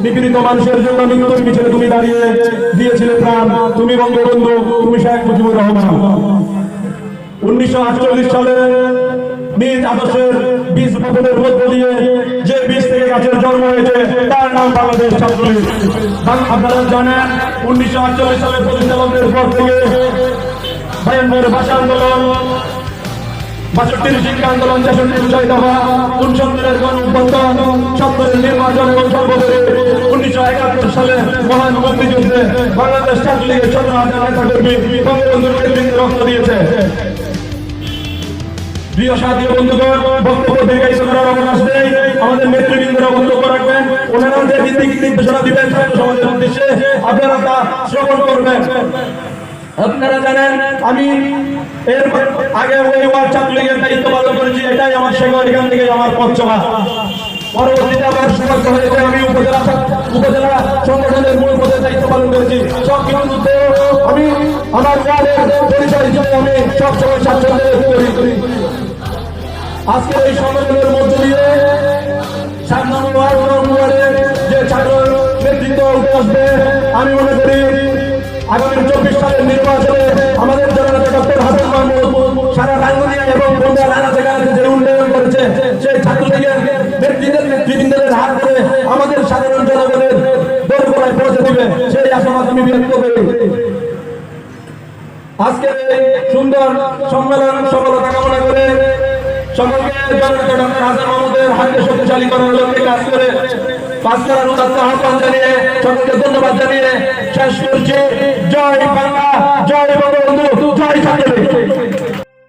নিপীড়িত মানুষের জন্য মৃত্যুর পিছনে তুমি দাঁড়িয়ে দিয়েছিলে প্রাণ। তুমি বঙ্গবন্ধু, তুমি শেখ মুজিবুর রহমান। 1948 সালে নিজ আদর্শের বীজ বপনের মধ্য দিয়ে যে বীজ থেকে গাছের জন্ম হয়েছে তার নাম বাংলাদেশ ছাত্রলীগ। আপনারা জানেন 1948 সালের প্রতিষ্ঠালনের পর থেকে ভয়ঙ্কর ভাষা আন্দোলন, ৬২ শিক্ষা আন্দোলন, ৬৬ ছয় দফা, ৬৯ গণ অভ্যুত্থান, ৭০ নির্বাচন এবং সর্বোপরি 19৭১ সালে মহান মুক্তিযুদ্ধে বাংলাদেশ ছাত্রলীগের ১৭,০০০ নেতাকর্মী বঙ্গবন্ধুর নেতৃত্বে রক্ত দিয়েছে। প্রিয় সাথী বন্ধুগণ, বক্তব্য দীর্ঘায়িত করার অবকাশ নেই। আমাদের নেতৃবৃন্দরা বক্তব্য রাখবেন, ওনারা যে ভিত্তিক নির্দেশনা দিবেন ছাত্র সমাজের উদ্দেশ্যে আপনারা তা শ্রবণ করবেন। আপনারা জানেন আমি এর আগে ওই ওয়ার্ড ছাত্রলীগের দায়িত্ব পালন করেছি, এটাই আমার শেখার, এখান থেকে আমার পথ চলা। পরবর্তীতে আমার সৌভাগ্য হয়েছে আমি উপজেলা সংগঠনের মূল পদের দায়িত্ব পালন করেছি। সব কিছুর মধ্যে আমি আমার ওয়ার্ডের পরিচয় হিসেবে আমি সবসময় স্বাচ্ছন্দ্য করি। আজকে এই সম্মেলনের মধ্য দিয়ে ৭ নম্বর ওয়ার্ডের যে ছাত্র নেতৃত্ব উঠে আসবে, আমি মনে করি আগামী ২৪ সালের নির্বাচনে আমাদের জননেতা ডক্টর হাসান মাহমুদ সারা রাঙ্গুনিয়া এবং বন্ধুরা নানা জায়গায় যে উন্নয়ন করেছে সেই ছাত্রলীগের নেতৃবৃন্দের হাত ধরে আমাদের সাধারণ জনগণের দোরগোড়ায় পৌঁছে দিবে, সেই আশাবাদ আমি ব্যক্ত করি। আজকের এই সুন্দর সম্মেলন সফলতা কামনা করে সকলকে জননেতা ডক্টর হাসান মাহমুদের হাতকে শক্তিশালী করার লক্ষ্যে কাজ করে কাজ করার উদাত্ত আহ্বান জানিয়ে সকলকে ধন্যবাদ জানিয়ে শেষ করছি। জয় বাংলা, জয় বঙ্গবন্ধু।